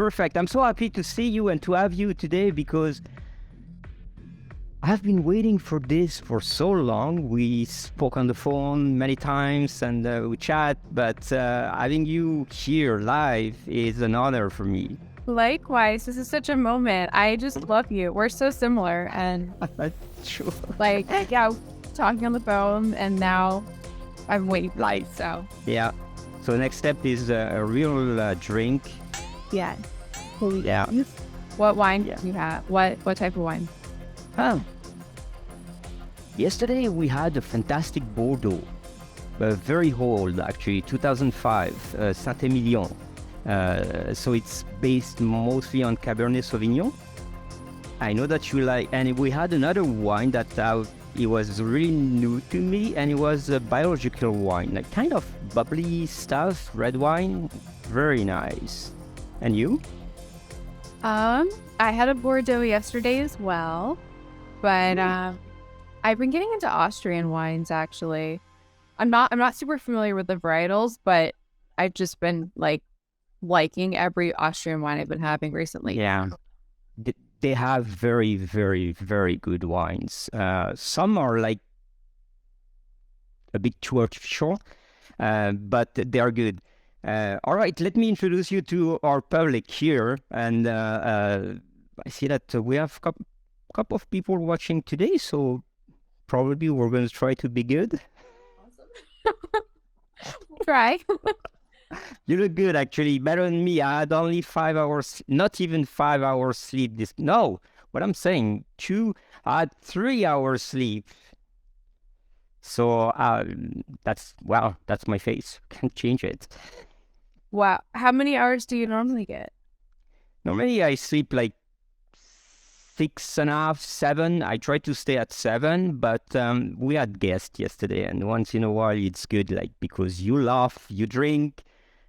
perfect. I'm so happy to see you and to have you today because I've been waiting for this for so long. We spoke on the phone many times and we chat, but having you here live is an honor for me. Likewise, this is such a moment. I just love you. We're so similar. And Sure. talking on the phone, and now I'm waiting for Live. you, so. Yeah. So next step is a real drink. Yeah. Yeah. What wine do you have? What type of wine? Oh. Yesterday we had a fantastic Bordeaux, very old actually, 2005, Saint-Emilion. So it's based mostly on Cabernet Sauvignon. I know that you like, and we had another wine that it was really new to me, and it was a biological wine, like kind of bubbly stuff, red wine, very nice. And you? I had a Bordeaux yesterday as well, but I've been getting into Austrian wines actually. I'm not super familiar with the varietals, but I've just been liking every Austrian wine I've been having recently. Yeah. They have very, very, very good wines. Some are like a bit too artificial, but they are good. All right, let me introduce you to our public here. And I see that we have a couple of people watching today, so probably we're going to try to be good. We'll try. You look good, actually. Better than me. I had only 5 hours, not even 5 hours sleep. No, what I'm saying, I had 3 hours sleep. So that's my face. Can't change it. Wow. How many hours do you normally get? Normally I sleep like 6.5, 7. I try to stay at 7, but we had guests yesterday, and once in a while it's good, like, because you laugh, you drink,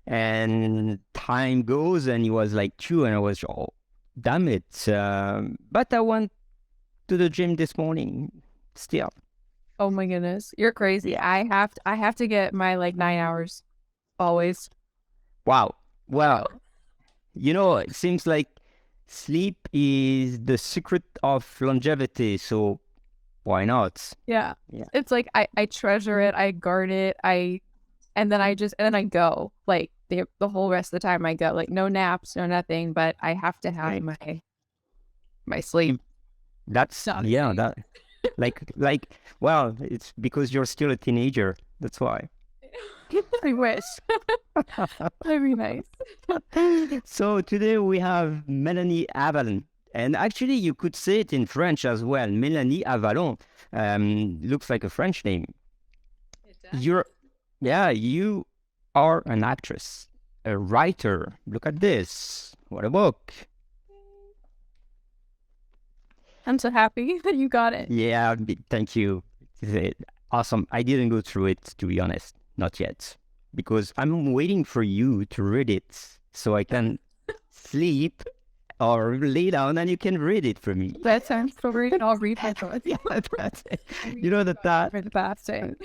and time goes, and it was like 2, and I was, oh, damn it. But I went to the gym this morning still. Oh my goodness, you're crazy. I have to get my 9 hours always. Wow. Well, it seems like sleep is the secret of longevity, so why not? Yeah. It's like I treasure it, I guard it, and then I go. Like the whole rest of the time I go. Like no naps, no nothing, but I have to have my sleep. That's well, it's because you're still a teenager. That's why. I wish. That'd be nice. So today we have Melanie Avalon. And actually you could say it in French as well. Melanie Avalon. Looks like a French name. It does. You are an actress, a writer. Look at this. What a book. I'm so happy that you got it. Yeah, thank you. Awesome. I didn't go through it, to be honest. Not yet. Because I'm waiting for you to read it so I can sleep or lay down and you can read it for me. That sounds great. I'll read my book. Yeah, that's it. You know that For the fasting.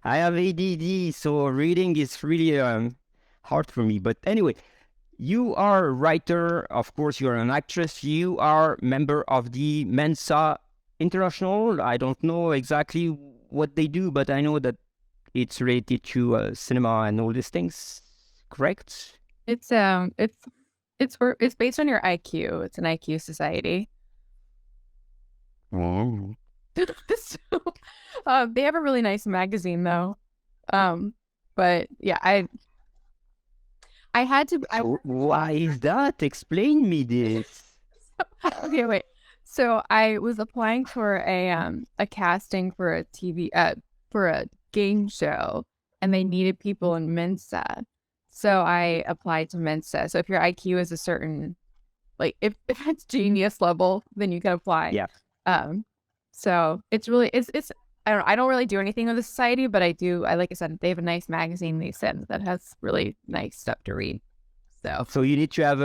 I have ADD, so reading is really hard for me. But anyway, you are a writer. Of course, you're an actress. You are member of the Mensa International. I don't know exactly what they do, but I know that it's related to cinema and all these things. Correct? It's based on your IQ. It's an IQ society. Oh. So, they have a really nice magazine though. But yeah, I had to. Why is that? Explain me this. Okay, wait. So I was applying for a casting for a TV for a game show, and they needed people in Mensa. So I applied to Mensa. So if your IQ is a certain, if it's genius level, then you can apply. Yeah. So it's really it's I don't really do anything with the society, but I do. Like I said, they have a nice magazine they send that has really nice stuff to read. So you need to have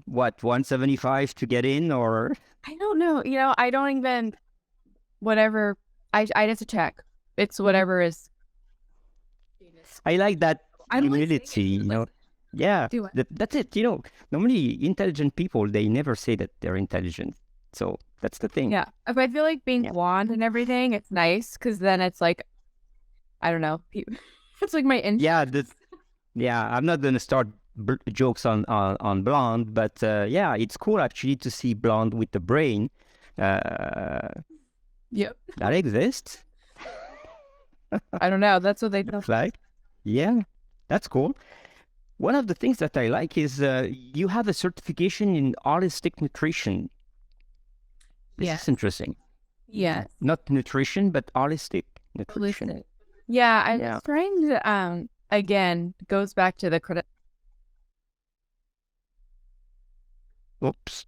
175 to get in, or? I don't know. I don't even, whatever. I have to check. It's whatever is. I like that I don't like humility, Yeah, Do it. that's it. You know, normally intelligent people, they never say that they're intelligent. So that's the thing. Yeah. If I feel like being Yeah. blonde and everything, it's nice because then it's like, I don't know. It's like my Yeah, yeah, I'm not gonna start jokes on blonde, but yeah, it's cool actually to see blonde with the brain. Uh, Yep. that exists. I don't know. That's what they do. Like, yeah, that's cool. One of the things that I like is you have a certification in holistic nutrition. This Yes. is interesting. Yes. Not nutrition, but holistic nutrition. Holistic. Yeah, I Yeah. was trying to again, goes back to the Oops,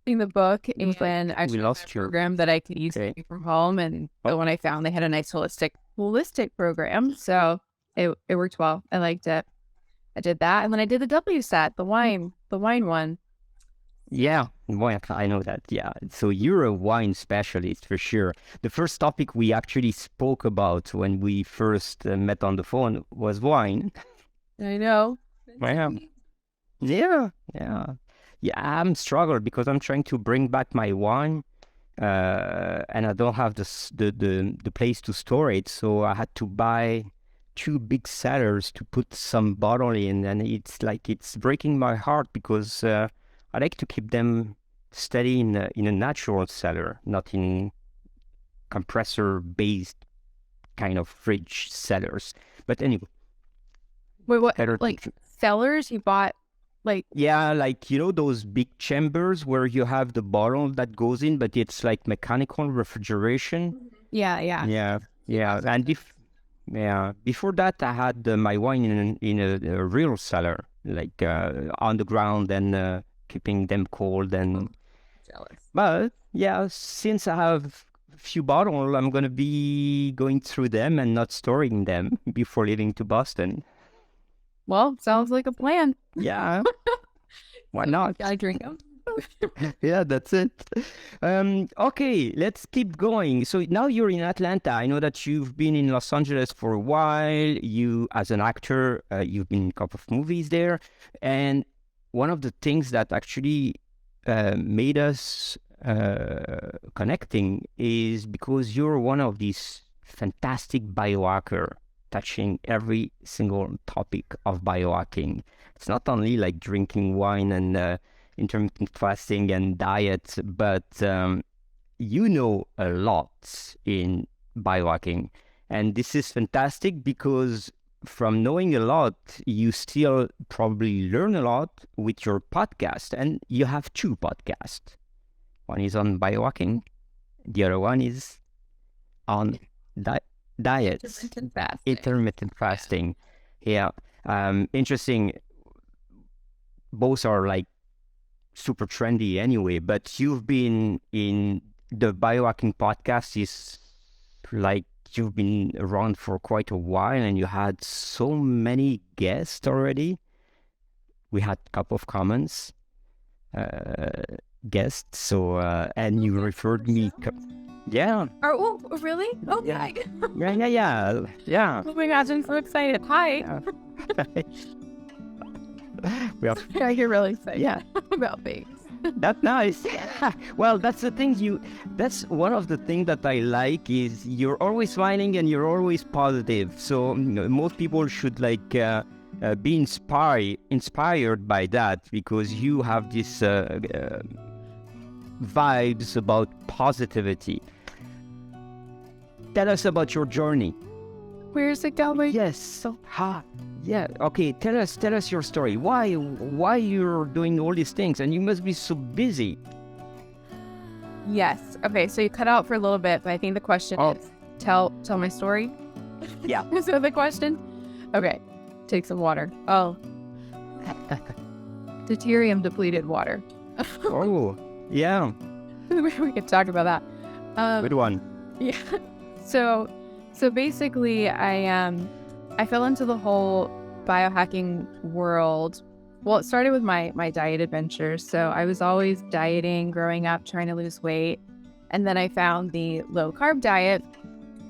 in the book Looks like and we actually lost a your. program that I could use Okay. from home, and Oh. the one I found they had a nice holistic program, so it worked well. I liked it. I did that, and then I did the WSAT, the wine one. Yeah, well, I know that. Yeah, so you're a wine specialist for sure. The first topic we actually spoke about when we first met on the phone was wine. I know. Yeah. Yeah, yeah, yeah. I'm struggling because I'm trying to bring back my wine, and I don't have the place to store it. So I had to buy two big cellars to put some bottle in, and it's breaking my heart because I like to keep them steady in a natural cellar, not in compressor based kind of fridge cellars. But anyway, Wait, what? better to Like cellars? You bought like yeah, like you know those big chambers where you have the bottle that goes in, but it's like mechanical refrigeration. yeah. Yeah, yeah. And before that, I had my wine in a real cellar, like on the ground and keeping them cold. And Jealous. but yeah, since I have a few bottles, I'm gonna be going through them and not storing them before leaving to Boston. Well, sounds like a plan. Yeah, why not? Gotta drink them. Yeah, that's it. Okay, let's keep going. So now you're in Atlanta. I know that you've been in Los Angeles for a while. You, as an actor, you've been in a couple of movies there. And one of the things that actually made us connecting is because you're one of these fantastic biohacker touching every single topic of biohacking. It's not only like drinking wine and intermittent fasting and diet, but you know a lot in biohacking. And this is fantastic because from knowing a lot, you still probably learn a lot with your podcast. And you have two podcasts. One is on biohacking, the other one is on diets, intermittent fasting. Yeah. Interesting. Both are like super trendy anyway, but you've been in the biohacking podcast is like you've been around for quite a while and you had so many guests already. We had a couple of comments guests, so and you referred me yeah. Oh, really? Okay. Yeah. Oh my gosh, I'm so excited. Hi. Yeah. I get really excited Yeah. about things. That's nice. Well, that's the thing that's one of the things that I like is you're always smiling and you're always positive. So most people should like be inspired by that because you have this vibes about positivity. Tell us about your journey. Where's it going? Yes. So yeah. Okay. Tell us your story. Why you're doing all these things, and you must be so busy. Yes. Okay. So you cut out for a little bit, but I think the question is tell my story. Yeah. Is that the question? Okay. Take some water. Oh. Deuterium depleted water. Oh. Yeah. We could talk about that. Good one. Yeah. So basically, I fell into the whole biohacking world. Well, it started with my diet adventures. So I was always dieting growing up, trying to lose weight. And then I found the low carb diet.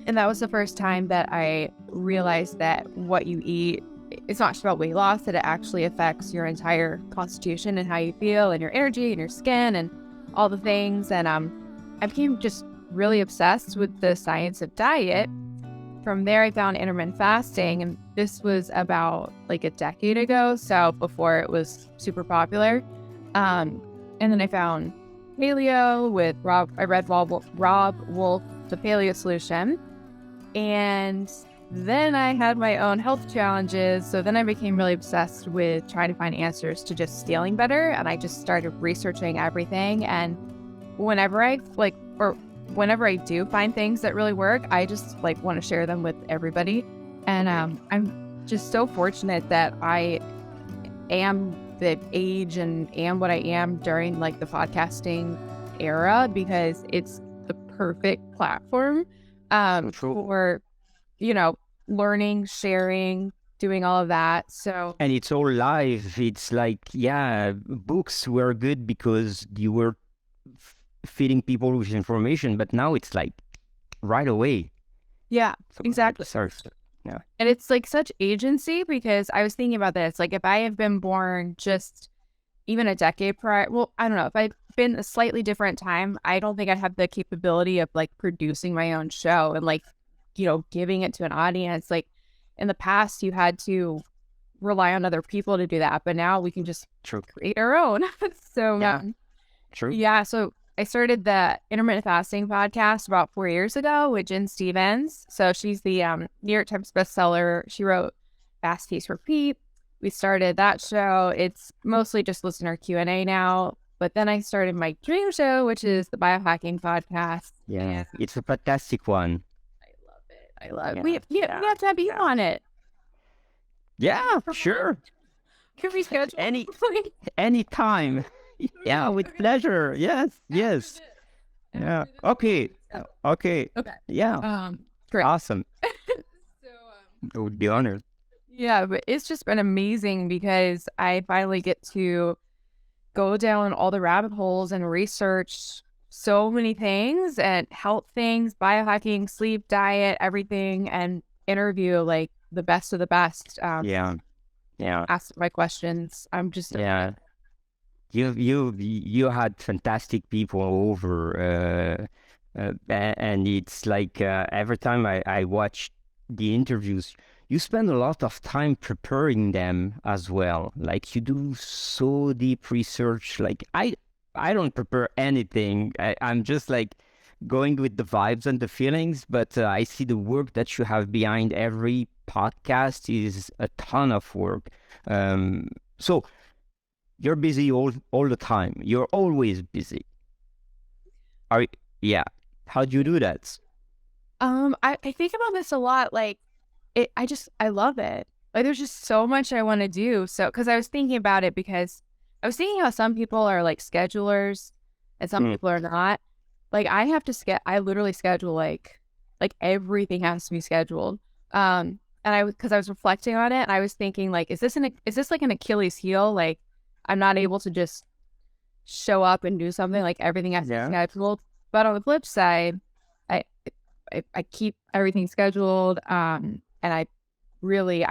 And that was the first time that I realized that what you eat it's not just about weight loss, that it actually affects your entire constitution and how you feel and your energy and your skin and all the things. And I became just really obsessed with the science of diet. From there, I found intermittent fasting, and this was about like a decade ago, so before it was super popular. And then I found paleo with Rob. I read Rob Wolf, The Paleo Solution, and then I had my own health challenges. So then I became really obsessed with trying to find answers to just feeling better, and I just started researching everything. And whenever I do find things that really work, I just like want to share them with everybody. And I'm just so fortunate that I am the age and am what I am during like the podcasting era, because it's the perfect platform for, learning, sharing, doing all of that. So, and it's all live. It's like, books were good because you were feeding people with information, but now it's like right away. Yeah, So exactly. Yeah. And it's like such agency, because I was thinking about this, like if I had been born just even a decade prior, well, I don't know, if I'd been a slightly different time, I don't think I'd have the capability of like producing my own show and like, giving it to an audience. Like in the past, you had to rely on other people to do that, but now we can just create our own. So, so I started the Intermittent Fasting podcast about 4 years ago with Jen Stevens. So she's the New York Times bestseller. She wrote Fast Feast Repeat. We started that show. It's mostly just listener Q&A now. But then I started my dream show, which is the Biohacking podcast. Yeah, it's a fantastic one. I love it. We have to have you on it. Yeah, sure. Can we schedule any time? Yeah, with pleasure. Yes. Yeah. Okay. Yeah. Great. Awesome. I would be honored. Yeah, but it's just been amazing because I finally get to go down all the rabbit holes and research so many things and health things, biohacking, sleep, diet, everything, and interview like the best of the best. Yeah. Ask my questions. I'm just You had fantastic people over, and it's like every time I watch the interviews, you spend a lot of time preparing them as well. Like you do so deep research. Like I don't prepare anything. I'm just like going with the vibes and the feelings, but I see the work that you have behind every podcast is a ton of work. So you're busy all the time. You're always busy. Yeah. How do you do that? I think about this a lot. Like I love it. Like there's just so much I want to do. So, because I was thinking about it, because I was thinking how some people are like schedulers and some people are not. Like I have to I literally schedule like everything has to be scheduled. And because I was reflecting on it, and I was thinking like, is this like an Achilles heel? Like I'm not able to just show up and do something, like everything has to be scheduled. But on the flip side, I keep everything scheduled. And I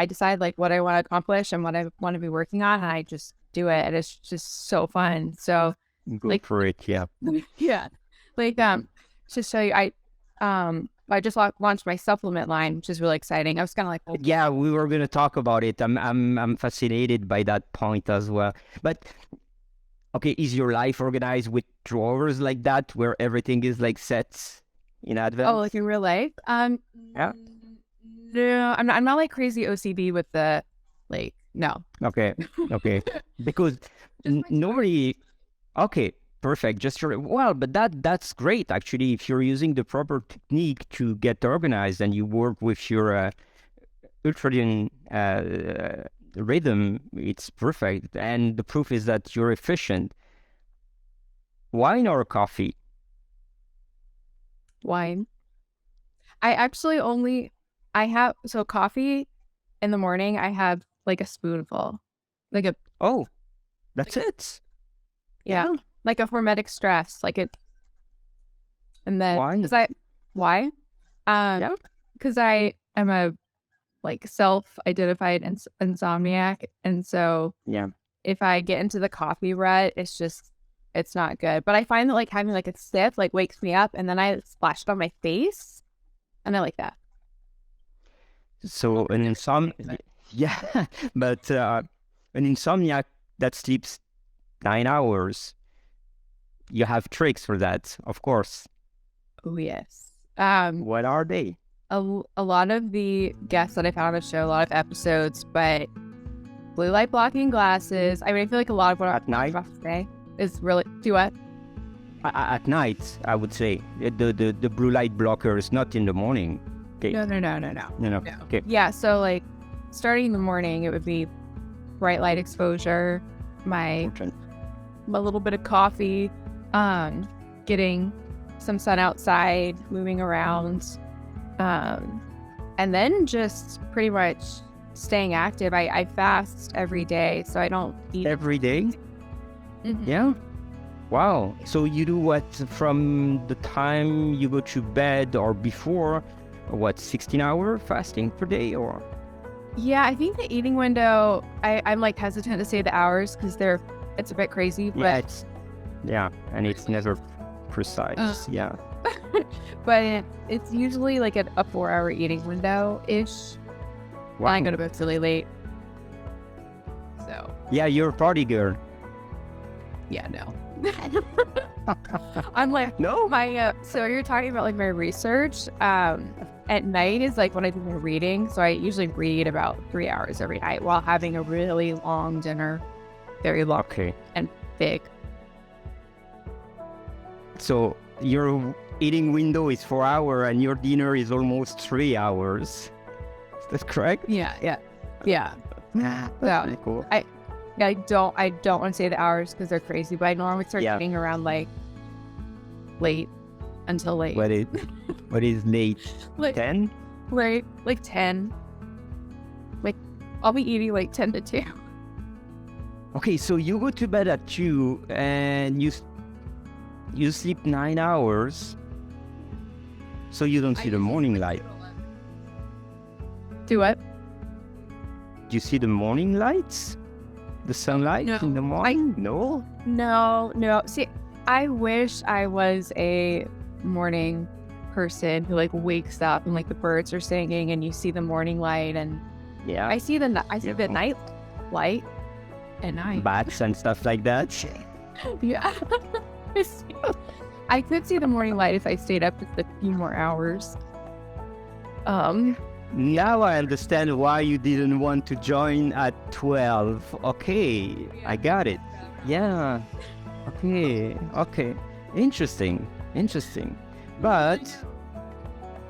decide like what I want to accomplish and what I want to be working on, and I just do it, and it's just so fun. So go for it. Yeah. Yeah. Like to show you, I just launched my supplement line, which is really exciting. I was kind of like, yeah, we were going to talk about it. I'm fascinated by that point as well. But okay, is your life organized with drawers like that, where everything is like set in advance? Oh, like in real life? Yeah. No, I'm not like crazy OCD with the like. No. Okay. Because nobody. Okay. Perfect. But that's great actually. If you're using the proper technique to get organized and you work with your ultradian rhythm, it's perfect. And the proof is that you're efficient. Wine or coffee? Wine. I actually so coffee in the morning, I have like a spoonful, like a. Oh, that's it. Yeah. Like a hormetic stress, like it. And then why? Why? Because I am a like self-identified insomniac, and so Yeah. if I get into the coffee rut, it's not good. But I find that like having like a sip like wakes me up, and then I splash it on my face, and I like that. So an insomnia, yeah, but an insomniac that sleeps 9 hours, you have tricks for that, of course. Oh yes. What are they? A lot of the guests that I've had on the show, a lot of episodes, but blue light blocking glasses. I mean, I feel like a lot of what At I'm night? about today is really do what? At night, I would say. The blue light blockers, not in the morning. Okay. No. No. Okay. Yeah, so like starting in the morning, it would be bright light exposure, my little bit of coffee, getting some sun outside, moving around, and then just pretty much staying active. I fast every day, so I don't eat Every day? Mhm. Yeah. Wow. So you do what from the time you go to bed or before? What, 16-hour fasting per day or? Yeah, I think the eating window, I'm like hesitant to say the hours because it's a bit crazy, but And it's never precise. Yeah. but it's usually like a 4-hour eating window ish. Wow. I go to bed really late. So Yeah, you're a party girl. yeah, no. I'm like No? my so you're talking about like my research. At night is like when I do my reading. So I usually read about 3 hours every night while having a really long dinner. Very long Okay. and big. So your eating window is 4 hours and your dinner is almost 3 hours. Is that correct? Yeah. That's Yeah. pretty cool. I don't want to say the hours because they're crazy, but I normally start eating around like late until late. What is late? Like 10? late, like 10. Like I'll be eating like 10 to 2. Okay, so you go to bed at 2 and you sleep 9 hours, so you don't see the morning light. Do what? Do you see the morning lights? The sunlight No. in the morning? No? No. See, I wish I was a morning person who like wakes up and like the birds are singing and you see the morning light, and Yeah. I see the night light at night. Bats and stuff like that. Yeah. I could see the morning light if I stayed up just a few more hours. Now I understand why you didn't want to join at 12. Okay, I got it. Yeah. Okay. Interesting. But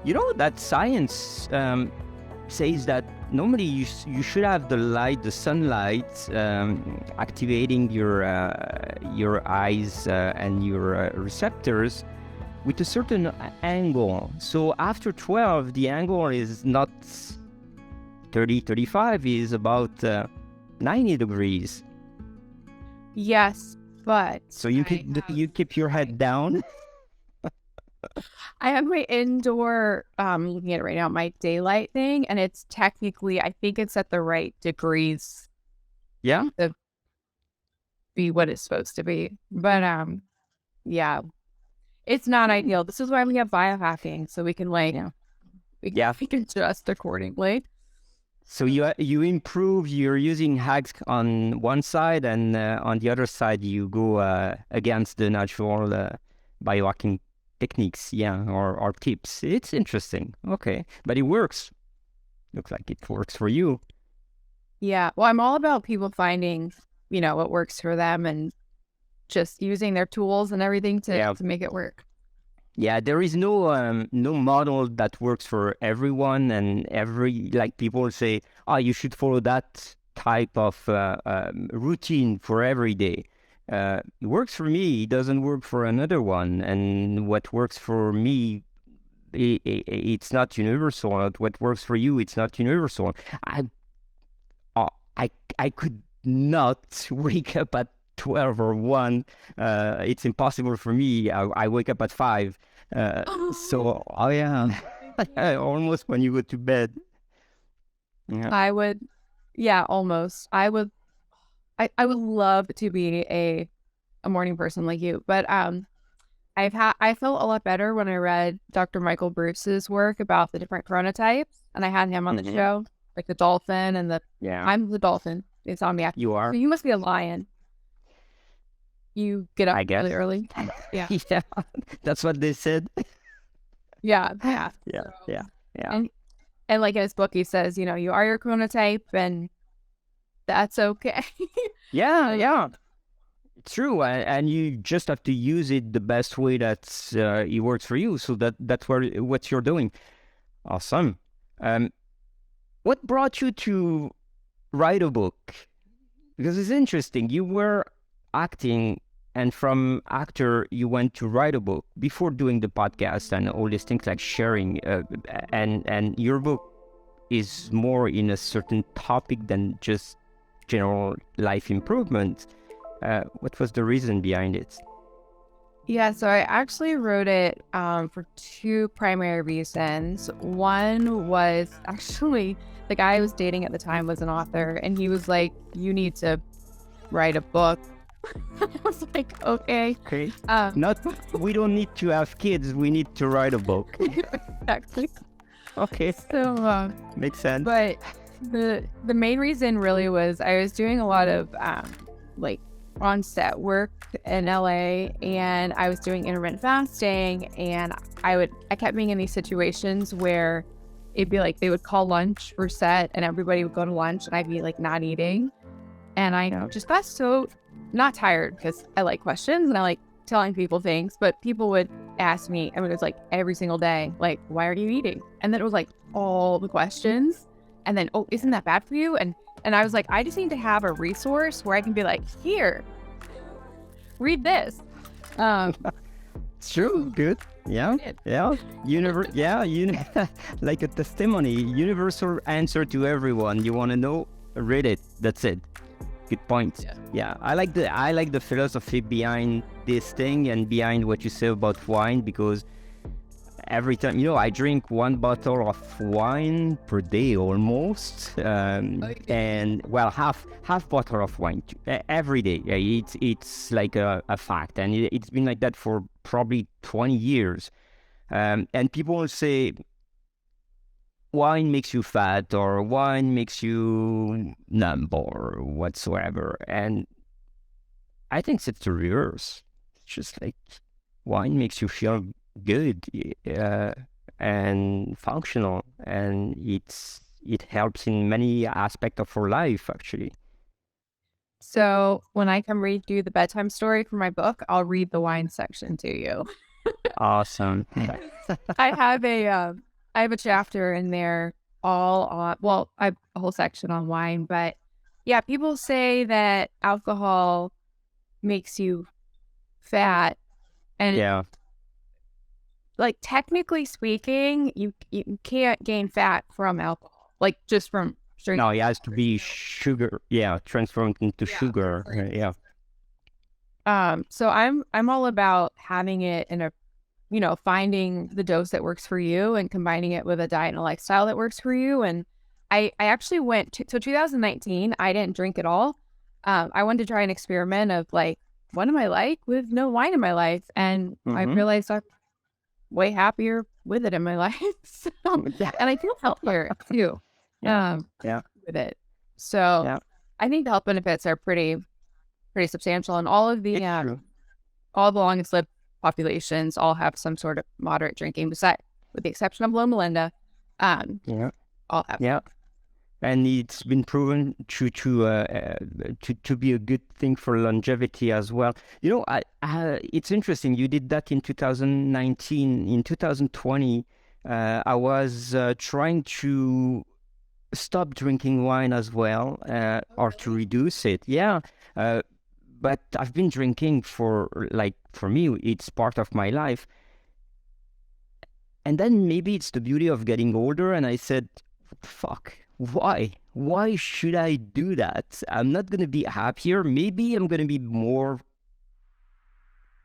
you know that science says that normally you should have the sunlight activating your eyes and your receptors with a certain angle. So after 12, the angle is not 35, is about 90 degrees. Yes, but So you keep your head down. I have my indoor, looking at it right now, my daylight thing, and it's technically, I think it's at the right degrees Yeah. to be what it's supposed to be. But yeah, it's not ideal. This is why we have biohacking, so we can like, we can adjust accordingly. So you improve. You're using hacks on one side, and on the other side you go against the natural biohacking techniques, or tips. It's interesting. Okay, but it works. Looks like it works for you. Yeah. Well, I'm all about people finding, what works for them and just using their tools and everything to make it work. Yeah, there is no model that works for everyone, and like people say, you should follow that type of routine for every day. It works for me, it doesn't work for another one, and what works for me, it's not universal. What works for you, it's not universal. I could not wake up at 12 or 1. It's impossible for me. I wake up at 5. Oh. So, almost when you go to bed. Yeah. So, yeah, when you go to bed, you go to bed. So, yeah. So, yeah, I understand why you didn't want to join at 12. Okay, I got it. Yeah. Okay. Okay. Interesting. Mm-hmm. So, you eat Yeah. I would, yeah, almost. I would love to be a morning person like you, but I felt a lot better when I read Dr. Michael Bruce's work about the different chronotypes, and I had him on the show, like the dolphin and I'm the dolphin. It's on me. You are? So you must be a lion. You get up I guess. really early. Yeah. Yeah. That's what they said. Yeah. Yeah. Yeah. So, Yeah. Yeah. and like in his book, he says, you know, you are your chronotype, and that's okay. Yeah. Yeah. True, and you just have to use it the best way that it works for you. So that's what you're doing. Awesome. What brought you to write a book? Because it's interesting. You were acting, and from actor, you went to write a book before doing the podcast and all these things like sharing. And your book is more in a certain topic than just general life improvement. What was the reason behind it? Yeah, so I actually wrote it for two primary reasons. One was actually the guy I was dating at the time was an author, and he was like, "You need to write a book." I was like, "Okay." Okay. We don't need to have kids. We need to write a book. Exactly. Okay. So Makes sense. but the main reason really was I was doing a lot of like on set work in LA, and I was doing intermittent fasting, and I kept being in these situations where it'd be like they would call lunch for set and everybody would go to lunch and I'd be like not eating, and I just got so not tired because I like questions and I like telling people things, but people would ask me, I mean, it was like every single day, like, why are you eating? And then it was like all the questions, and then, oh, isn't that bad for you? And I was like, I just need to have a resource where I can be like, here, read this. It's true. Good. Yeah. Yeah. Like a testimony, universal answer to everyone. You want to know? Read it. That's it. Good point. Yeah. I like the philosophy behind this thing and behind what you say about wine, because every time, I drink 1 bottle of wine per day almost, and well, half bottle of wine every day. It's like a fact, and it's been like that for probably 20 years. And people will say wine makes you fat or wine makes you numb or whatsoever, and I think it's the reverse. It's just like wine makes you feel good and functional, and it helps in many aspects of our life, actually. So when I come read you the bedtime story for my book, I'll read the wine section to you. Awesome. I have a chapter in there all on, well, I have a whole section on wine, but yeah, people say that alcohol makes you fat, and Yeah. like technically speaking, you can't gain fat from alcohol, like just from drinking. No, it has to be sugar. Yeah, transformed into sugar. Yeah. So I'm all about having it in a, finding the dose that works for you and combining it with a diet and a lifestyle that works for you. And I actually went to, so 2019, I didn't drink at all. I wanted to try an experiment of like, what am I like with no wine in my life? And I realized I'm way happier with it in my life. And I feel healthier too. With it. So I think the health benefits are pretty substantial, and all of the all the longest lived populations all have some sort of moderate drinking, with the exception of Loma Linda. All have. And it's been proven to be a good thing for longevity as well. It's interesting. You did that in 2019. In 2020, I was trying to stop drinking wine as well, or to reduce it. But I've been drinking for me, it's part of my life. And then maybe it's the beauty of getting older, and I said, fuck. Why should I do that? I'm not going to be happier. Maybe I'm going to be more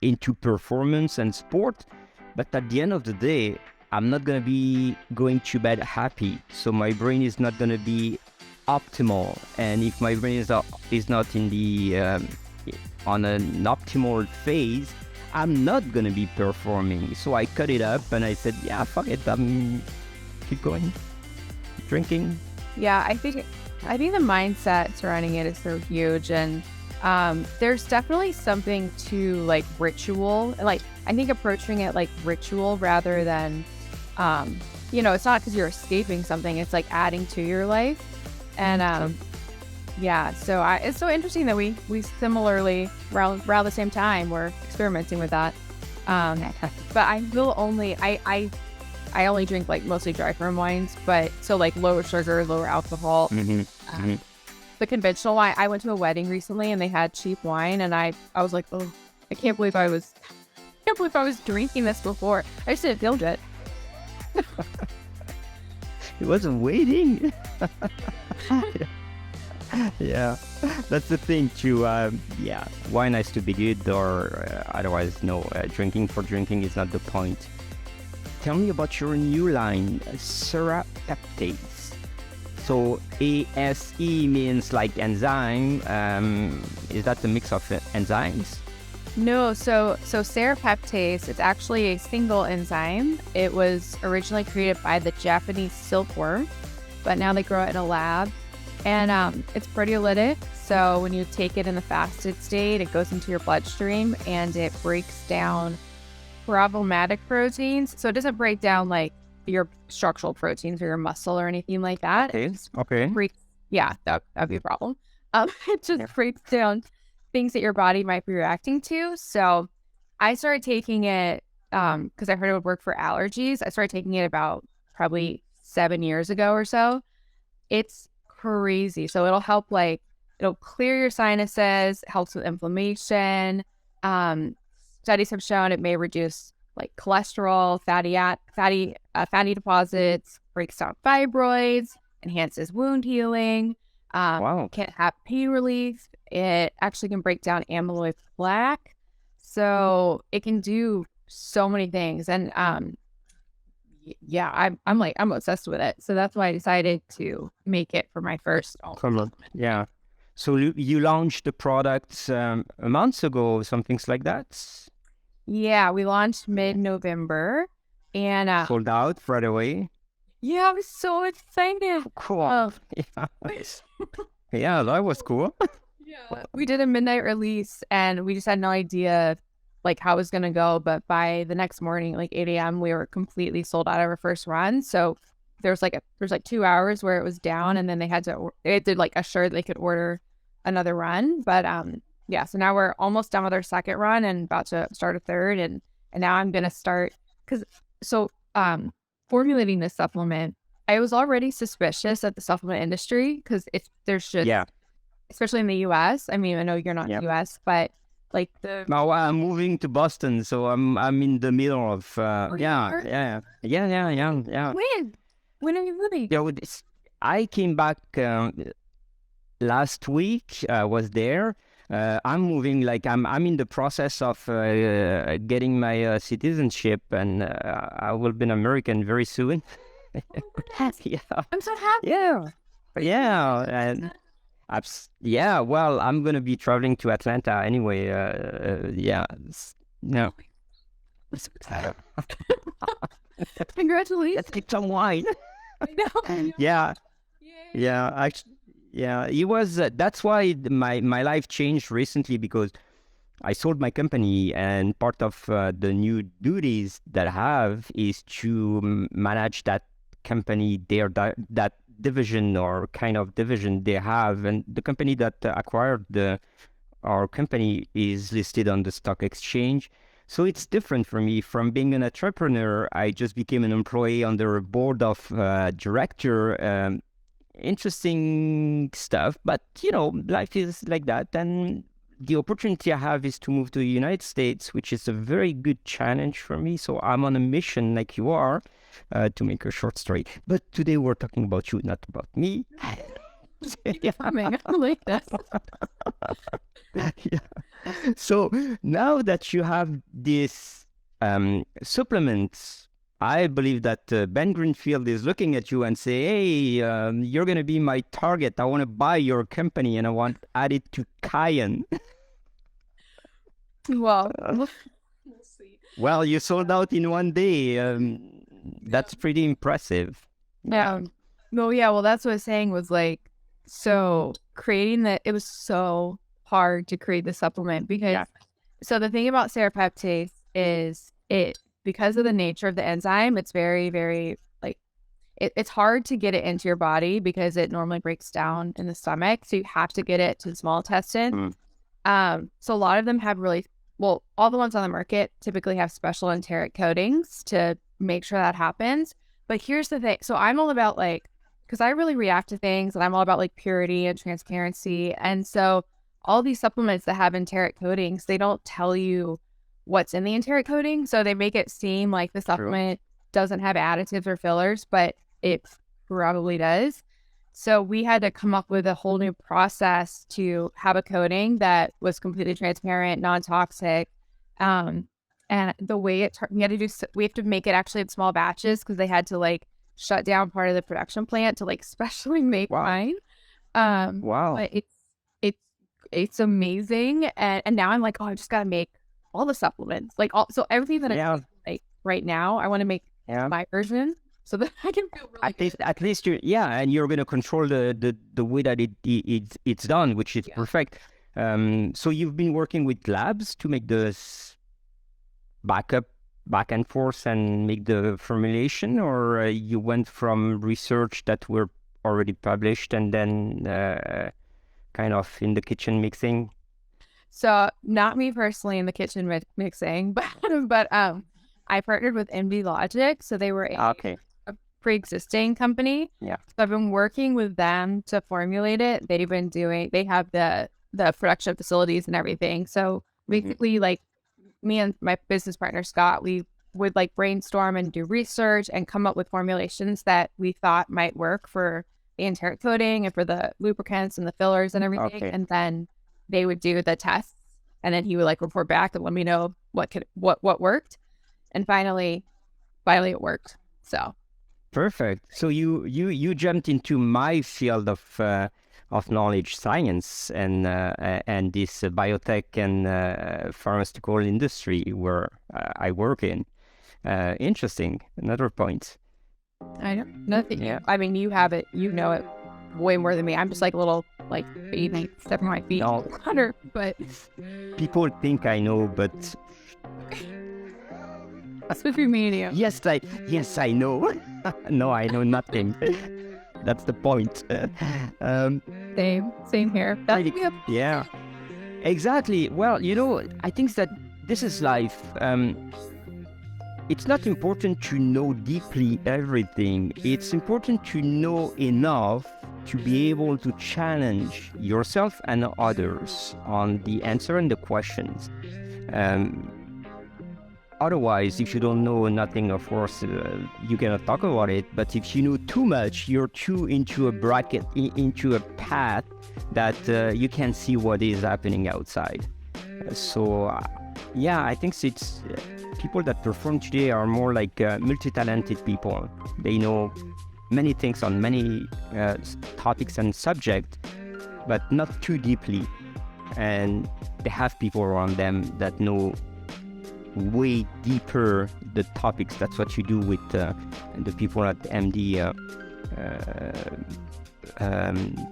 into performance and sport. But at the end of the day, I'm not going to be going to bed happy. So my brain is not going to be optimal. And if my brain is not in the on an optimal phase, I'm not going to be performing. So I cut it up and I said, yeah, fuck it. Keep going, drinking. Yeah, I think the mindset surrounding it is so huge, and there's definitely something to like ritual. Like I think approaching it like ritual rather than, it's not because you're escaping something. It's like adding to your life, and yeah. So it's so interesting that we similarly around the same time we're experimenting with that. But I will only I only drink like mostly dry firm wines, but so like lower sugar, lower alcohol. The conventional wine. I went to a wedding recently and they had cheap wine, and I was like, oh, I can't believe I was drinking this before. I just didn't feel good. It wasn't waiting. Yeah, that's the thing too. Wine has to be good, or otherwise, no. Drinking for drinking is not the point. Tell me about your new line, Cellar Peptase. So ASE means like enzyme. Is that the mix of enzymes? No, so Cellar Peptase, it's actually a single enzyme. It was originally created by the Japanese silkworm, but now they grow it in a lab. And it's proteolytic, so when you take it in the fasted state, it goes into your bloodstream and it breaks down problematic proteins. So it doesn't break down like your structural proteins or your muscle or anything like that. Okay. That'd be a problem. It just breaks down things that your body might be reacting to. So I started taking it because I heard it would work for allergies. I started taking it about probably 7 years ago or so. It's crazy. So it'll clear your sinuses, helps with inflammation. Studies have shown it may reduce like cholesterol, fatty deposits, breaks down fibroids, enhances wound healing. Wow. Can have pain relief. It actually can break down amyloid plaque. So it can do so many things. And I'm obsessed with it. So that's why I decided to make it for my first. Yeah. So you launched the product a month ago, some things like that. Yeah, we launched mid-November and Sold out right away. Yeah, I was so excited. Cool. Yeah, that was cool. Yeah, we did a midnight release and we just had no idea like how it was gonna go. But by the next morning, like 8 a.m., we were completely sold out of our first run. So there's like 2 hours where it was down, and then they did like assure they could order another run. But so now we're almost done with our second run and about to start a third, and now I'm gonna start formulating this supplement. I was already suspicious of the supplement industry because there's just especially in the U.S. I mean, I know you're not in the U.S., but like No, I'm moving to Boston, so I'm in the middle of yeah. When are you moving? Yeah, I came back last week. I was there. I'm moving. Like I'm in the process of getting my citizenship, and I will be an American very soon. Yeah, I'm so happy. And well, I'm gonna be traveling to Atlanta anyway. No. Congratulations. Let's get some wine. I know. Actually, it was. That's why my life changed recently, because I sold my company, and part of the new duties that I have is to manage that company, that division or kind of division they have, and the company that acquired our company is listed on the stock exchange. So it's different for me from being an entrepreneur. I just became an employee under a board of director. Interesting stuff, but life is like that. And the opportunity I have is to move to the United States, which is a very good challenge for me. So I'm on a mission, like you are, to make a short story. But today we're talking about you, not about me. I like that. So now that you have this supplements I believe that Ben Greenfield is looking at you and say, "Hey, you're going to be my target. I want to buy your company and I want to add it to Cayenne." Well, we'll see. Well, you sold out in one day. That's pretty impressive. Yeah. Well, yeah. Well, that's what I was saying was like, so creating it was so hard to create the supplement because, so the thing about serrapeptase is because of the nature of the enzyme, it's very, very like, it's hard to get it into your body because it normally breaks down in the stomach. So you have to get it to the small intestine. So a lot of them have all the ones on the market typically have special enteric coatings to make sure that happens. But here's the thing. So I'm all about because I really react to things and I'm all about purity and transparency. And so all these supplements that have enteric coatings, they don't tell you what's in the enteric coating. So they make it seem like the supplement doesn't have additives or fillers, but it probably does. So we had to come up with a whole new process to have a coating that was completely transparent, non-toxic. And the way we have to make it actually in small batches because they had to shut down part of the production plant to specially make wine. But it's amazing. And now I'm I just got to make all the supplements, so everything that I make right now, I want to make my version so that I can feel really good. At least and you're going to control the way that it's done, which is perfect. So you've been working with labs to make this back and forth and make the formulation, or you went from research that were already published and then kind of in the kitchen mixing? So not me personally in the kitchen mixing, but I partnered with MD Logic, so they were a pre-existing company. Yeah. So I've been working with them to formulate it. They have the production facilities and everything. So basically, me and my business partner Scott, we would brainstorm and do research and come up with formulations that we thought might work for the enteric coating and for the lubricants and the fillers and everything. And then they would do the tests, and then he would report back and let me know what worked. And finally it worked. So perfect. So you jumped into my field of knowledge, science, and this biotech and pharmaceutical industry where I work in. Interesting. Another point. I know nothing. Yeah. I mean, you have it. You know it way more than me. I'm just a little baby stepping my feet under, but people think I know, but that's between me and you. Yes, I know. No, I know nothing. That's the point. Same here. Yeah, exactly. Well, I think that this is life. It's not important to know deeply everything. It's important to know enough to be able to challenge yourself and others on the answer and the questions. Otherwise, if you don't know nothing, of course, you cannot talk about it. But if you know too much, you're too into a bracket, into a path that you can't see what is happening outside. I think it's people that perform today are more multi-talented people. They know many things on many topics and subjects, but not too deeply. And they have people around them that know way deeper the topics. That's what you do with the people at MD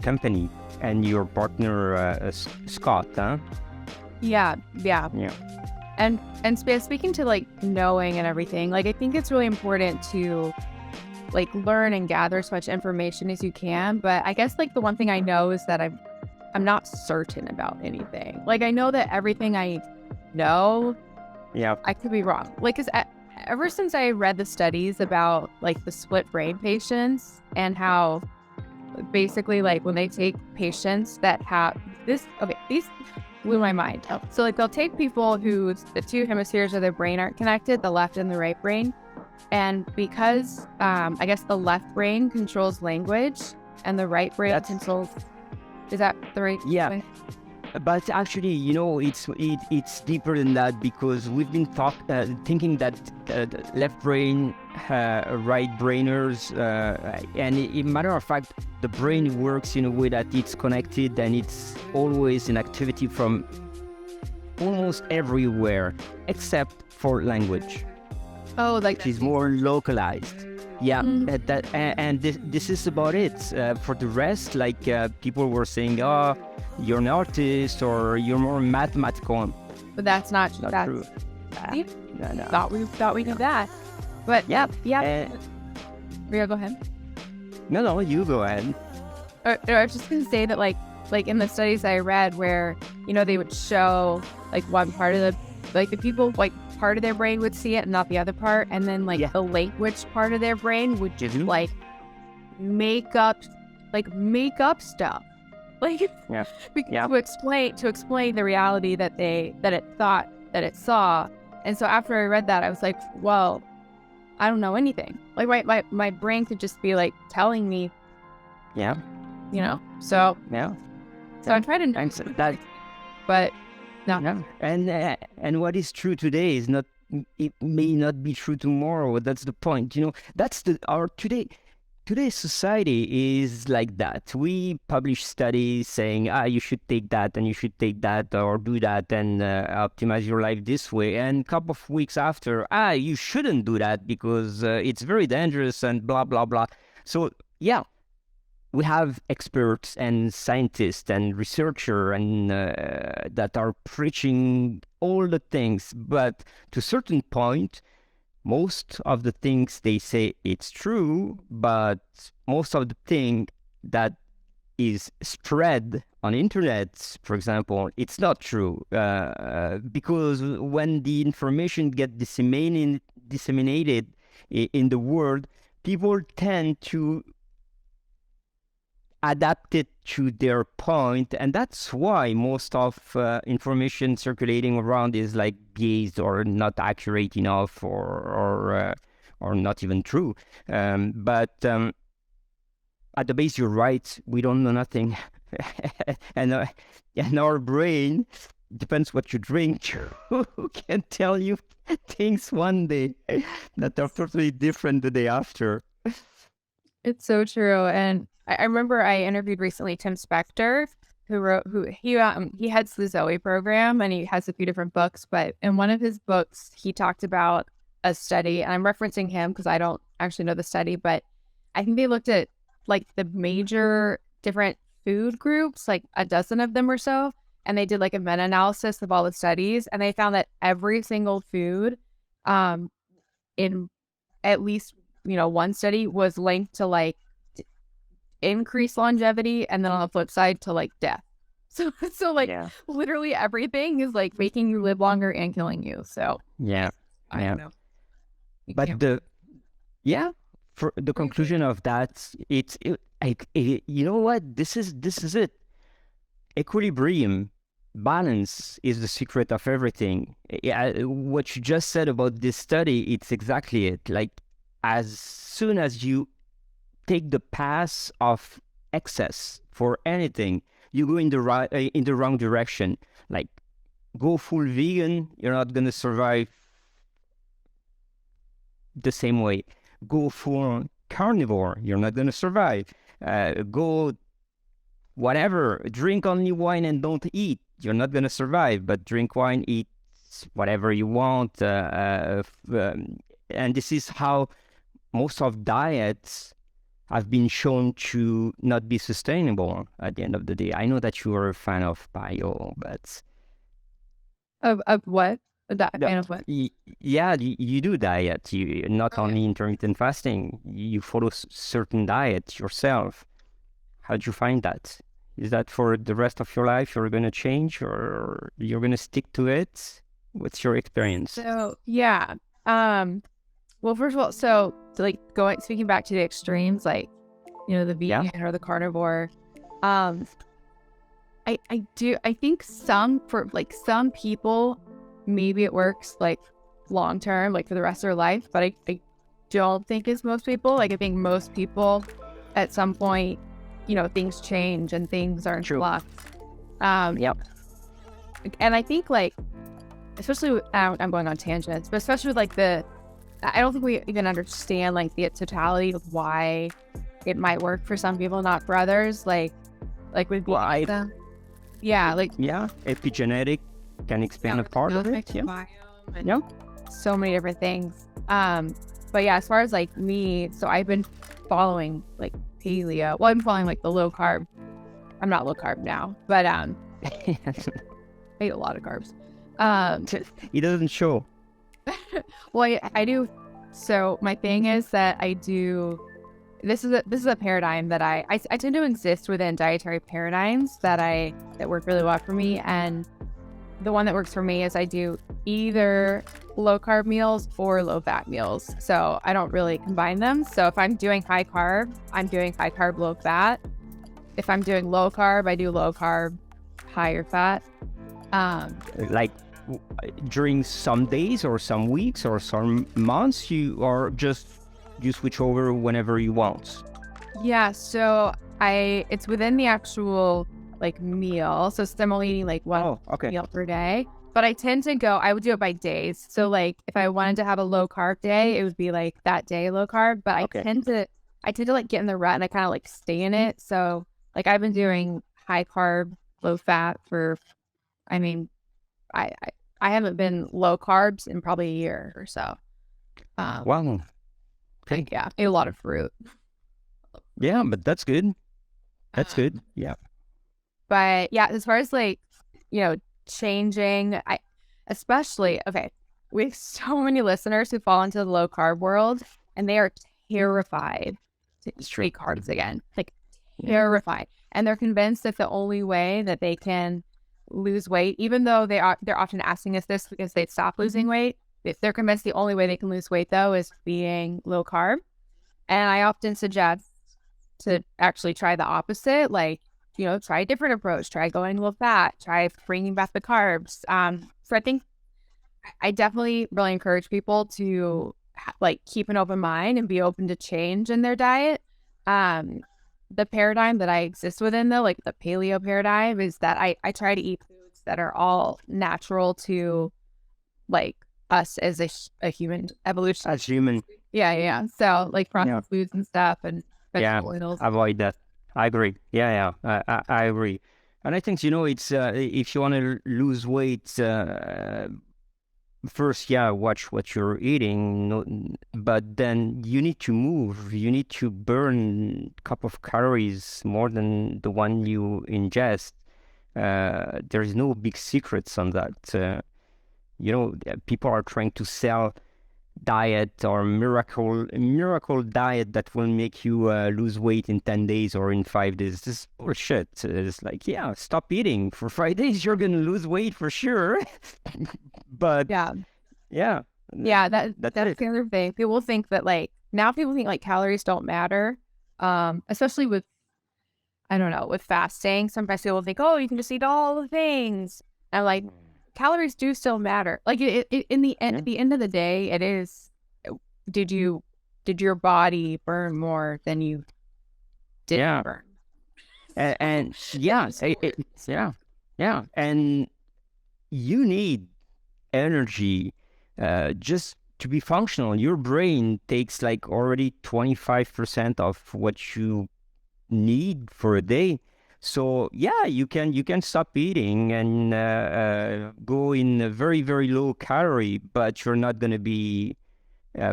company and your partner Scott, huh? Yeah. And speaking to knowing and everything, I think it's really important to learn and gather as much information as you can. But I guess the one thing I know is that I'm not certain about anything. I know that everything I know, I could be wrong. Because ever since I read the studies about the split brain patients and how basically when they take patients that have these blew my mind. So they'll take people whose the two hemispheres of their brain aren't connected, the left and the right brain. And because I guess the left brain controls language and the right brain controls, is that the right way? but actually, it's deeper than that, because we've been thinking that the left brain, right brainers, and matter of fact, the brain works in a way that it's connected and it's always in activity from almost everywhere except for language. Oh, like Which is more localized. Yeah, and this is about it. For the rest, like people were saying, "Oh, you're an artist or you're more mathematical." but that's not True. See? No. Thought we knew that. But yeah. Ria, go ahead. No, you go ahead. Or I was just gonna say that like in the studies I read where they would show like one part of the people, like part of their brain would see it and not the other part, and then the language part of their brain would just like make up stuff to explain the reality that it thought that it saw. And so after I read that, I was like, well, I don't know anything. Like my brain could just be like telling me, so I try to know that, but no. And what is true today is not. It may not be true tomorrow. That's the point. That's our today's society is like that. We publish studies saying, you should take that and you should take that or do that and optimize your life this way. And a couple of weeks after, you shouldn't do that because it's very dangerous and blah, blah, blah. So, we have experts and scientists and researchers and that are preaching all the things. But to a certain point, most of the things they say it's true, but most of the thing that is spread on internet, for example, it's not true, because when the information gets disseminated in the world, people tend to adapt it to their point, and that's why most of information circulating around is like biased or not accurate enough or not even true. But at the base, you're right. We don't know nothing, and our brain depends what you drink. Can tell you things one day that are totally different the day after. It's so true. And I remember I interviewed recently Tim Spector, he heads the Zoe program and he has a few different books, but in one of his books, he talked about a study, and I'm referencing him because I don't actually know the study, but I think they looked at like the major different food groups, like a dozen of them or so, and they did like a meta-analysis of all the studies, and they found that every single food in at least one study was linked to like increased longevity, and then on the flip side to like death. So literally everything is like making you live longer and killing you. So I don't know. For the conclusion of that, you know what, this is it. Equilibrium, balance is the secret of everything. What you just said about this study, it's exactly it. Like, as soon as you take the path of excess for anything, you go in the wrong direction. Like, go full vegan, you're not gonna survive the same way. Go full carnivore, you're not gonna survive. Go whatever, drink only wine and don't eat, you're not gonna survive. But drink wine, eat whatever you want, and this is how most of diets have been shown to not be sustainable at the end of the day. I know that you are a fan of bio, but of what? Fan of what? You do diet. You not only intermittent fasting. You follow certain diets yourself. How do you find that? Is that for the rest of your life you're going to change, or you're going to stick to it? What's your experience? So well, first of all, so like speaking back to the extremes, like, the vegan or the carnivore, I think for some people, maybe it works like long term, like for the rest of their life, but I don't think it's most people. Like, I think most people at some point, things change and things are in flux. and I think like, especially I'm going on tangents, but especially with like I don't think we even understand like the totality of why it might work for some people, not for others. Like with epigenetic can explain a part of it. So many different things. But yeah, as far as like me, so I've been following like paleo. Well, I'm following like the low carb. I'm not low carb now, but I ate a lot of carbs. It doesn't show. Well, I do. So my thing is that I do. This is a paradigm that I tend to exist within dietary paradigms that work really well for me. And the one that works for me is I do either low carb meals or low fat meals. So I don't really combine them. So if I'm doing high carb, I'm doing high carb, low fat. If I'm doing low carb, I do low carb, higher fat. Like during some days or some weeks or some months, you switch over whenever you want. Yeah, so it's within the actual like meal. So I'm only eating like one meal per day. But I tend to I would do it by days. So like if I wanted to have a low carb day, it would be like that day low carb. But I tend to like get in the rut and I kind of like stay in it. So like I've been doing high carb, low fat for, I mean, I haven't been low carbs in probably a year or so. Wow. Okay. Yeah, ate a lot of fruit. Yeah, but that's good. That's good. Yeah. But yeah, as far as like, changing, we have so many listeners who fall into the low carb world and they are terrified to eat carbs again, like terrified. And they're convinced that the only way that they can lose weight, even though they're often asking us this because they'd stop losing weight, they're convinced the only way they can lose weight though is being low carb. And I often suggest to actually try the opposite, like, try a different approach, try going low fat, try bringing back the carbs. So I think I definitely really encourage people to like keep an open mind and be open to change in their diet. The paradigm that I exist within though, like the paleo paradigm, is that I try to eat foods that are all natural to like us as a human evolution. As human. Yeah. So like processed foods and stuff and vegetable oils. Avoid that. I agree. Yeah. I agree. And I think, it's if you want to lose weight, first, watch what you're eating, but then you need to move. You need to burn a couple of calories more than the one you ingest. There is no big secrets on that. People are trying to sell diet or miracle diet that will make you lose weight in 10 days or in 5 days. This is bullshit. It's like, stop eating for 5 days, you're gonna lose weight for sure. But that's the other thing. People think that like calories don't matter, especially with, I don't know, with fasting. Sometimes people think, oh, you can just eat all the things. And like, calories do still matter. Like in the end, at the end of the day, it is, did your body burn more than you didn't burn? And and you need energy just to be functional. Your brain takes like already 25% of what you need for a day. So you can stop eating and go in a very, very low calorie, but you're not going to be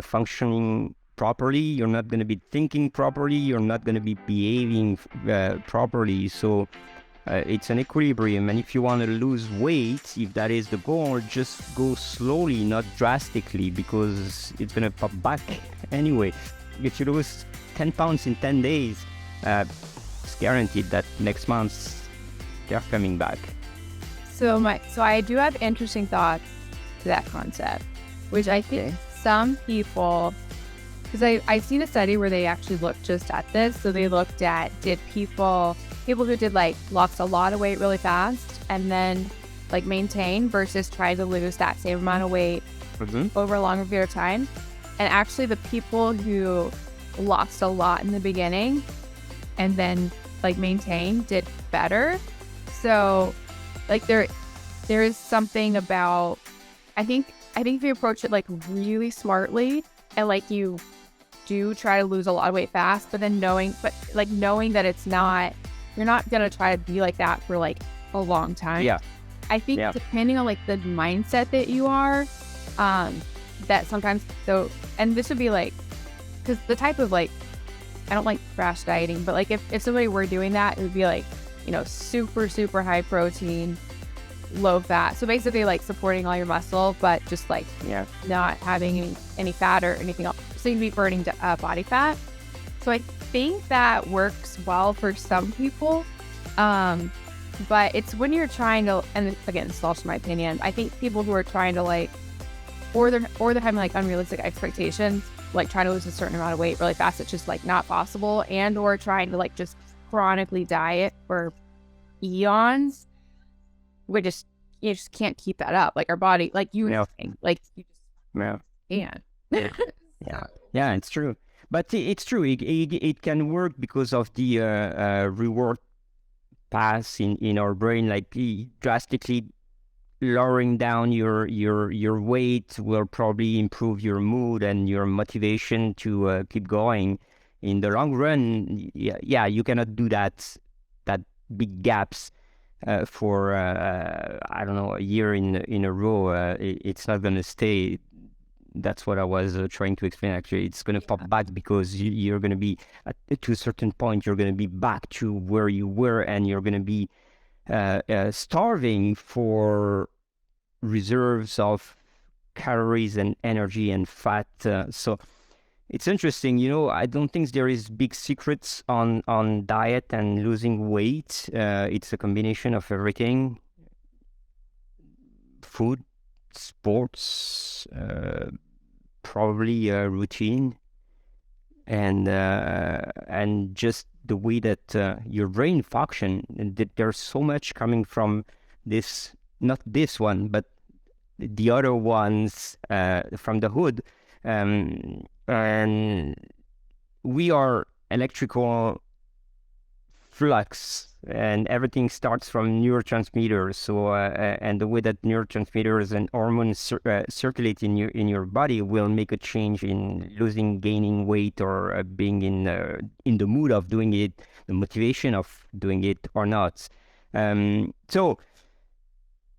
functioning properly. You're not going to be thinking properly. You're not going to be behaving properly. So it's an equilibrium. And if you want to lose weight, if that is the goal, just go slowly, not drastically, because it's going to pop back anyway. If you lose 10 pounds in 10 days, it's guaranteed that next month they're coming back. So I do have interesting thoughts to that concept, which I think some people, because I've seen a study where they actually looked just at this. So they looked at, did people who did like lost a lot of weight really fast and then like maintain versus try to lose that same amount of weight over a longer period of time. And actually the people who lost a lot in the beginning and then like maintain did better. So like there is something about, I think if you approach it like really smartly and like you do try to lose a lot of weight fast, but then knowing that it's not, you're not going to try to be like that for like a long time. Yeah. I think depending on like the mindset that you are, that sometimes, so, and this would be like, because the type of like, I don't like crash dieting, but like if somebody were doing that, it would be like, you know, super, super high protein, low fat. So basically like supporting all your muscle, but just like not having any fat or anything else. So you'd be burning body fat. So I think that works well for some people. But it's when you're trying to, and again, this is also my opinion, I think people who are trying to like, or they're having like unrealistic expectations, like trying to lose a certain amount of weight really fast, it's just like not possible, and or trying to like just chronically diet for eons, you just can't keep that up. Like our body, like you like you just can't. Yeah, it's true. But it's true. It can work because of the reward path in our brain. Like drastically lowering down your weight will probably improve your mood and your motivation to keep going. In the long run, you cannot do that big gaps for I don't know, a year in a row. It's not going to stay. That's what I was trying to explain. Actually, it's going to pop back because you're going to be to a certain point. You're going to be back to where you were, and you're going to be starving for reserves of calories and energy and fat. So it's interesting. You know, I don't think there is big secrets on diet and losing weight. It's a combination of everything: food, sports, probably routine, and just the way that your brain function. And that there's so much coming from this, not this one, but the other ones from the hood, and we are electrical flux, and everything starts from neurotransmitters. So and the way that neurotransmitters and hormones circulate in your body will make a change in losing, gaining weight, or being in the mood of doing it, the motivation of doing it or not. So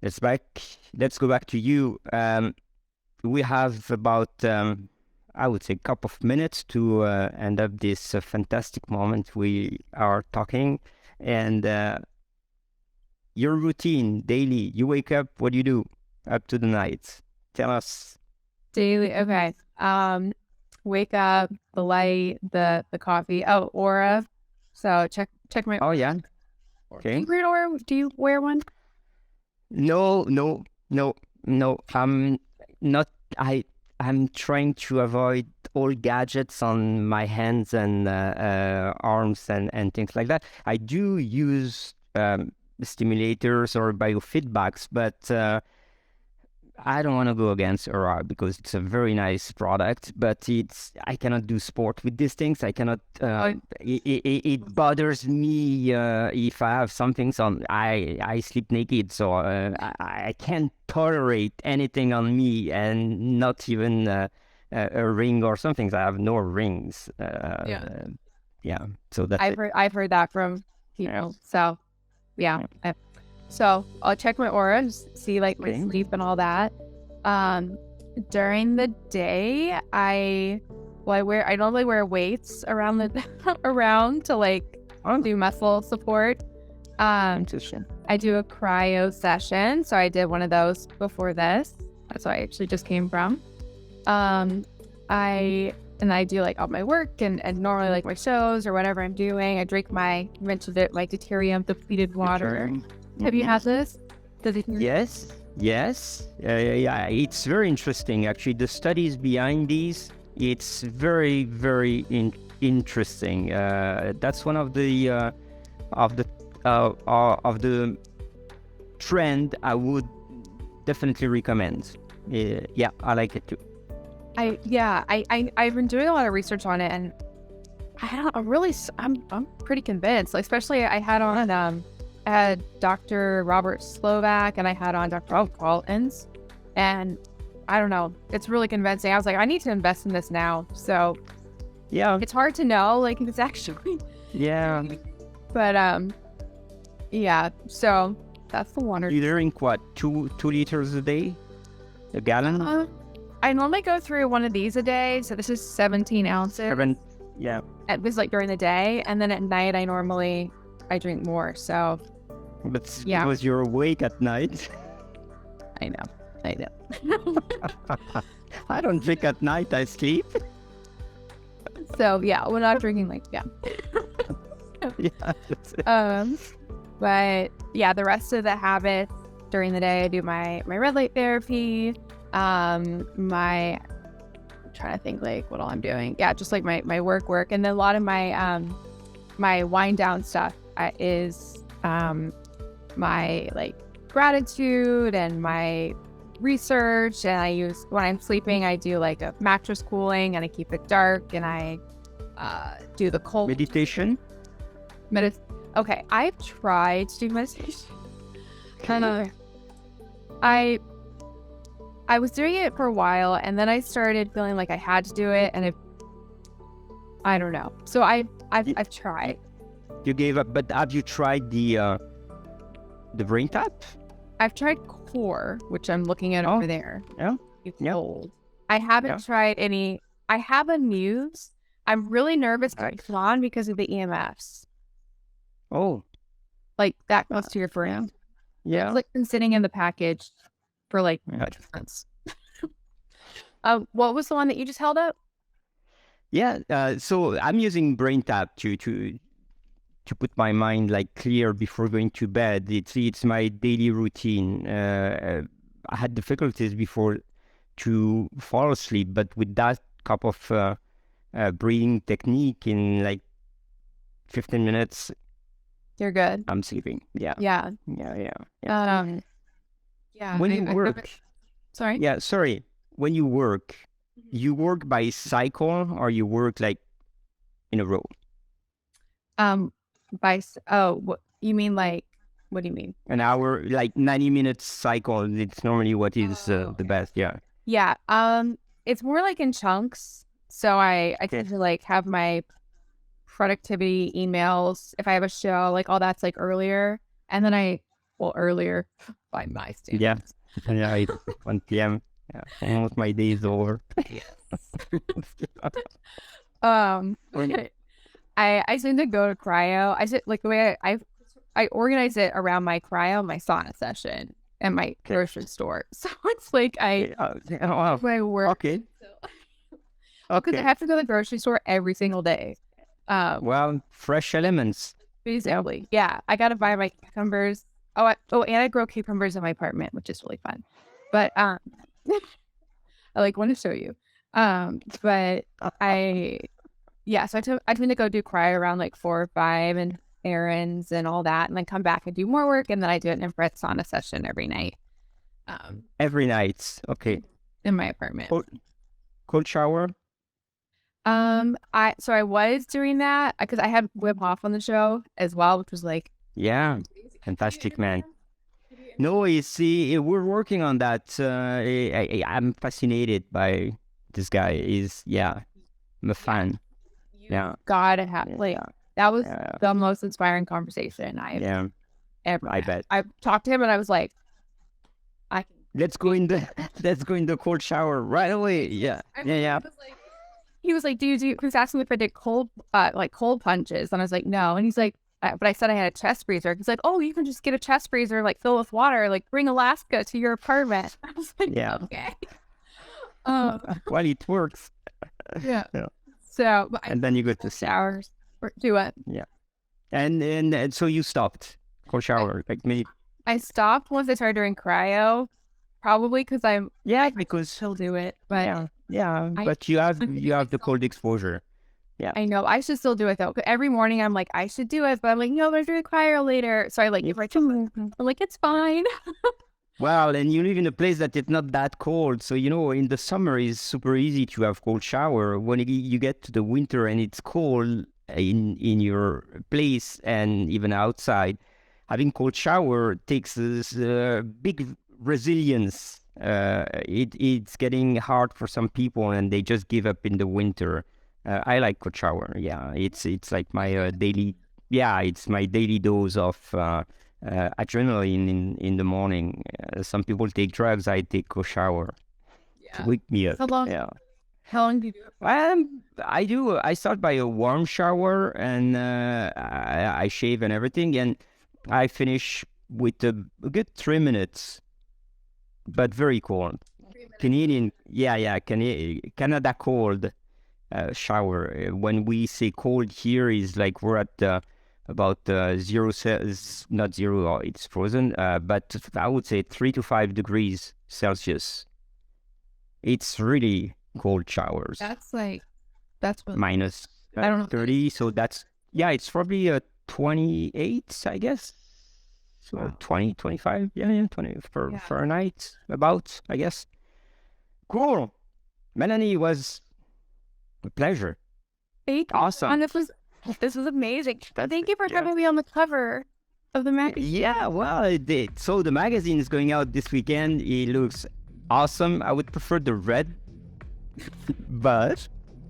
let's go back to you. We have about I would say a couple of minutes to end up this fantastic moment we are talking. And your routine daily, you wake up, what do you do up to the night? Tell us. Daily, okay. Wake up, the light, the coffee. Oh, Aura. So check my. Oh yeah. Okay. Do you wear Aura? Do you wear one? No. I'm not. I'm trying to avoid all gadgets on my hands and arms and things like that. I do use stimulators or biofeedbacks, but I don't want to go against Aura because it's a very nice product, but I cannot do sport with these things. I cannot. It bothers me if I have some things on. I sleep naked, so I can't tolerate anything on me, and not even a ring or something. I have no rings. So that's I've heard that from people. So so I'll check my Aura, just see like my sleep and all that. During the day, I normally wear weights around to like do muscle support. I do a cryo session, so I did one of those before this. That's what I actually just came from. I do like all my work and normally like my shows or whatever I'm doing. I drink my deuterium depleted water. Have you had this? Yes. It's very interesting, actually. The studies behind these, it's very, very interesting. That's one of the trend I would definitely recommend. I like it too. I've been doing a lot of research on it, and I'm pretty convinced. Especially I had on I had Dr. Robert Slovak and I had on Dr. Waltons. And I don't know, it's really convincing. I was like, I need to invest in this now. So Yeah. it's hard to know, like, if it's actually. Yeah. But yeah. So that's the water. You drink what? 2 liters a day? A gallon? I normally go through one of these a day. So this is 17 ounces. Yeah. It was like during the day. And then at night, I drink more. So But Yeah. because you're awake at night. I know. I don't drink at night, I sleep. So yeah, we're not drinking like, yeah. Yeah. That's it. But yeah, the rest of the habits during the day, I do my red light therapy, I'm trying to think like what all I'm doing. Yeah, just like my work. And then a lot of my wind down stuff is my like gratitude and my research. And I use, when I'm sleeping, I do like a mattress cooling and I keep it dark and I do the cold Meditation? Okay, I've tried to do meditation. I was doing it for a while and then I started feeling like I had to do it and I don't know. So I've tried. You gave up, but have you tried the brain tap? I've tried core, which I'm looking at over there. Yeah. It's Yeah. old. I haven't tried any. I have a Muse. I'm really nervous to put on because of the EMFs. Oh, Like that close to your brain. yeah. It's like been sitting in the package for like Yeah. months. What was the one that you just held up? Yeah. So I'm using brain tap to put my mind like clear before going to bed. It's my daily routine. I had difficulties before to fall asleep, but with that cup of breathing technique in like 15 minutes, You're good. I'm sleeping. Yeah. Yeah. Yeah. Yeah. When you I work, sorry. yeah, sorry. When you work by cycle or you work like in a row? What you mean? Like, what do you mean? An hour, like 90 minutes cycle. It's normally what is the best. Yeah. Yeah. It's more like in chunks. So I tend to like have my productivity emails. If I have a show, like all that's like earlier. And then earlier by my standards. Yeah. Yeah. It's 1 p.m. Yeah. Almost my day is over. I seem to go to cryo. I said like the way I organize it around my cryo, my sauna session, and my grocery store. So it's like my work. Okay. Because I have to go to the grocery store every single day. Well, fresh elements. Basically, yeah. I gotta buy my cucumbers. And I grow cucumbers in my apartment, which is really fun. But I like want to show you. But so I tend to go do cryo around like 4 or 5 and errands and all that, and then come back and do more work, and then I do an infrared sauna session every night. Every night. Okay. In my apartment. Cold shower. I was doing that because I had Wim Hof on the show as well, which was like, yeah, fantastic, man. No, you see, we're working on that. I'm fascinated by this guy. I'm a fan. Yeah, gotta have that was the most inspiring conversation I've ever had. I bet. I talked to him and I was like, let's go in the cold shower right away. Yeah. He was like, he was asking me if I did cold plunges, and I was like, no. And he's like, but I said I had a chest freezer. He's like, oh, you can just get a chest freezer, like fill with water, like bring Alaska to your apartment. I was like, okay. Well, it works. Yeah. So, and then you go to showers. Do what? Yeah. And so you stopped cold shower, like me. I stopped once I started doing cryo, probably because because still do it, but but you have the cold exposure. Yeah, I know. I should still do it though. Every morning I'm like, I should do it, but I'm like, no, I'm doing cryo later. So I like give I'm like, it's fine. Well, and you live in a place that it's not that cold, so in the summer it's super easy to have cold shower. When you get to the winter and it's cold in your place and even outside, having cold shower takes this big resilience. It's getting hard for some people, and they just give up in the winter. I like cold shower. Yeah, it's like my daily. Yeah, it's my daily dose of adrenaline in the morning. Some people take drugs. I take cold shower to wake me up. How long? Yeah. How long do you do it for? I do. I start by a warm shower, and I shave and everything, and I finish with a good 3 minutes, but very cold. Canadian, Canada cold shower. When we say cold here, is like we're at about not zero, it's frozen, but I would say 3 to 5 degrees Celsius. It's really cold showers. That's what Minus I don't know. 30, so that's, it's probably 28, I guess. So Wow. 20, 25, 20 for Yeah. Fahrenheit, about, I guess. Cool. Melanie, was a pleasure. Thank you. Awesome. And this was amazing. Thank you for yeah. having me on the cover of the magazine. Yeah, well, it did. So the magazine is going out this weekend. It looks awesome. I would prefer the red, but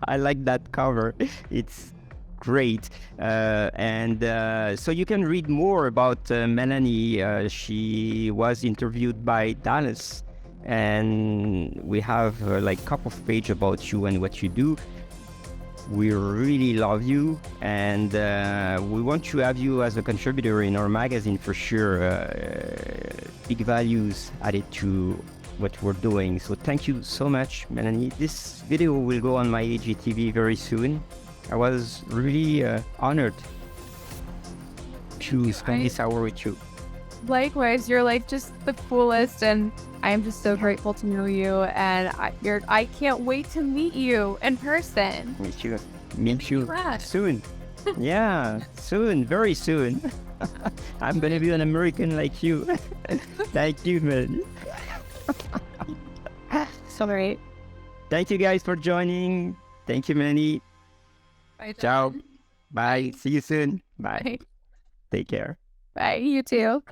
I like that cover. It's great. So you can read more about Melanie. She was interviewed by Dallas, and we have like a couple of pages about you and what you do. We really love you, and we want to have you as a contributor in our magazine for sure. Big values added to what we're doing. So thank you so much, Melanie. This video will go on my AGTV very soon. I was really honored to spend this hour with you. Likewise, you're like just the coolest, and I am just so grateful to know you. And I can't wait to meet you in person. Meet you Congrats. soon. Yeah, soon, very soon. I'm gonna be an American like you. Thank you, Melanie. So great. Thank you guys for joining. Thank you, Melanie. Bye. Ciao. Bye. See you soon. Bye. Bye. Take care. Bye. You too.